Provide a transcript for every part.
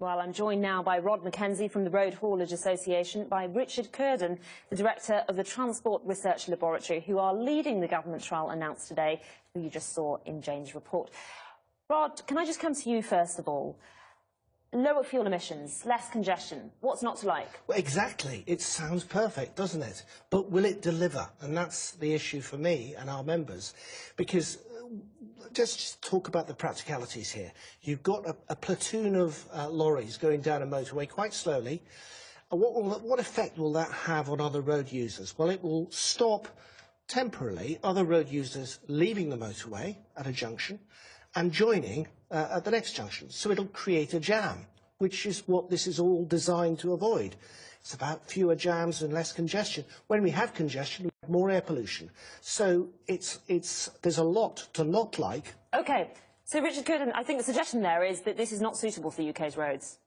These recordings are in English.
Well, I'm joined now by Rod Mackenzie from the Road Haulage Association, by Richard Curden, the Director of the Transport Research Laboratory, who are leading the government trial announced today, who you just saw in Jane's report. Rod, can I just come to you first of all? Lower fuel emissions, less congestion. What's not to like? Well, exactly. It sounds perfect, doesn't it? But will it deliver? And that's the issue for me and our members. Because just talk about the practicalities here. You've got a platoon of lorries going down a motorway quite slowly. What effect will that have on other road users? Well, it will stop temporarily other road users leaving the motorway at a junction and joining at the next junction. So it'll create a jam, which is what this is all designed to avoid. It's about fewer jams and less congestion. When we have congestion, we have more air pollution. So there's a lot to not like. OK. So, Richard Curden, I think the suggestion there is that this is not suitable for UK's roads.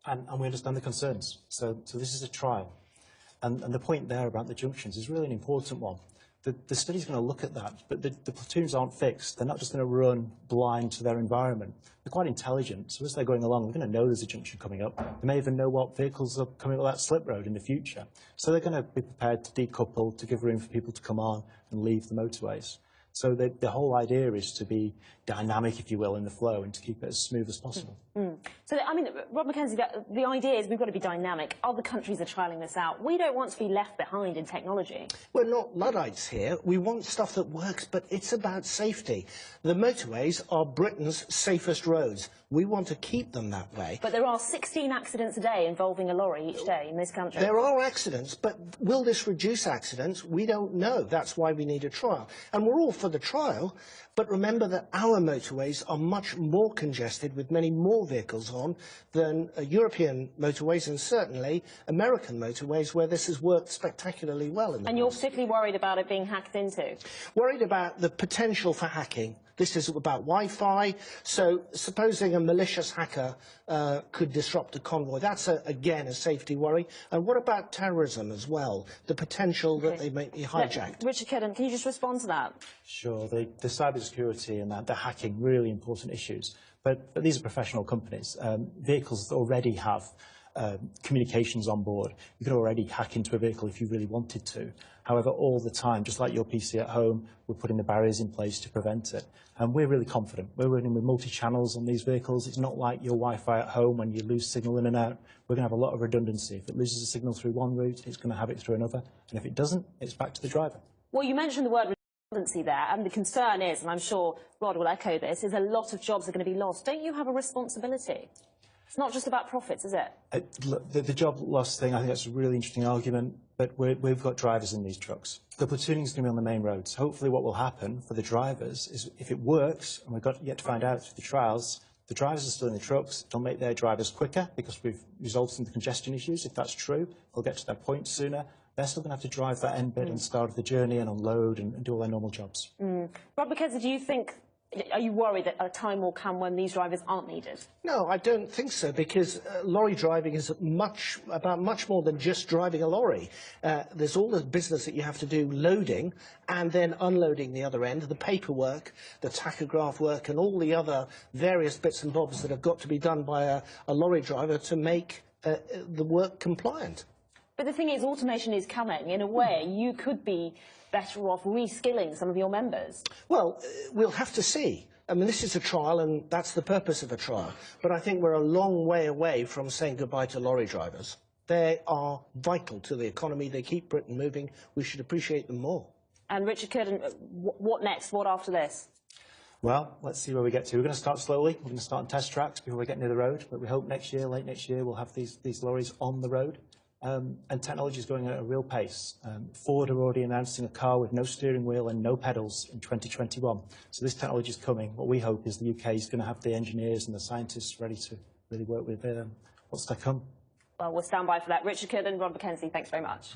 And we understand the concerns. So this is a trial. And the point there about the junctions is really an important one. The study's going to look at that, but the platoons aren't fixed. They're not just going to run blind to their environment. They're quite intelligent, so as they're going along, they're going to know there's a junction coming up. They may even know what vehicles are coming up that slip road in the future. So they're going to be prepared to decouple, to give room for people to come on and leave the motorways. So the whole idea is to be dynamic, if you will, in the flow and to keep it as smooth as possible. So, I mean, Rod Mackenzie, the idea is we've got to be dynamic. Other countries are trialling this out. We don't want to be left behind in technology. We're not Luddites here. We want stuff that works, but it's about safety. The motorways are Britain's safest roads. We want to keep them that way. But there are 16 accidents a day involving a lorry each day in this country. There are accidents, but will this reduce accidents? We don't know. That's why we need a trial. And we're all for the trial, but remember that our motorways are much more congested with many more vehicles on than European motorways and certainly American motorways where this has worked spectacularly well in the past. You're particularly worried about it being hacked into? Worried about the potential for hacking. This is about Wi-Fi, so supposing a malicious hacker could disrupt a convoy, that's, again, a safety worry. And what about terrorism as well, the potential that they may be hijacked? Richard Curden, can you just respond to that? Sure, the cybersecurity and the hacking, really important issues. But these are professional companies. Vehicles that already have communications on board. You could already hack into a vehicle if you really wanted to. However, all the time, just like your PC at home, we're putting the barriers in place to prevent it. And we're really confident. We're running with multi-channels on these vehicles. It's not like your Wi-Fi at home when you lose signal in and out. We're going to have a lot of redundancy. If it loses a signal through one route, it's going to have it through another. And if it doesn't, it's back to the driver. Well, you mentioned the word redundancy there, and the concern is, and I'm sure Rod will echo this, is a lot of jobs are going to be lost. Don't you have a responsibility? It's not just about profits, is it? The job loss thing, I think that's a really interesting argument, but we've got drivers in these trucks. The platooning is going to be on the main roads. Hopefully what will happen for the drivers is if it works, and we've got yet to find out through the trials, the drivers are still in the trucks. It'll make their drivers quicker because we've resolved some of the congestion issues. If that's true, they'll get to their point sooner. They're still going to have to drive that end bit and start of the journey and unload and do all their normal jobs. Rod Mackenzie, do you think... Are you worried that a time will come when these drivers aren't needed? No, I don't think so, because lorry driving is about much more than just driving a lorry. There's all the business that you have to do, loading and then unloading the other end, the paperwork, the tachograph work and all the other various bits and bobs that have got to be done by a lorry driver to make the work compliant. But the thing is, automation is coming. In a way, you could be better off reskilling some of your members. Well, we'll have to see. I mean, this is a trial, and that's the purpose of a trial. But I think we're a long way away from saying goodbye to lorry drivers. They are vital to the economy. They keep Britain moving. We should appreciate them more. And Richard Curden, what next? What after this? Well, let's see where we get to. We're going to start slowly. We're going to start on test tracks before we get near the road. But we hope next year, late next year, we'll have these lorries on the road. And technology is going at a real pace. Ford are already announcing a car with no steering wheel and no pedals in 2021. So this technology is coming. What we hope is the UK is going to have the engineers and the scientists ready to really work with what's to come. Well, we'll stand by for that. Richard Curden, Rod Mackenzie, thanks very much.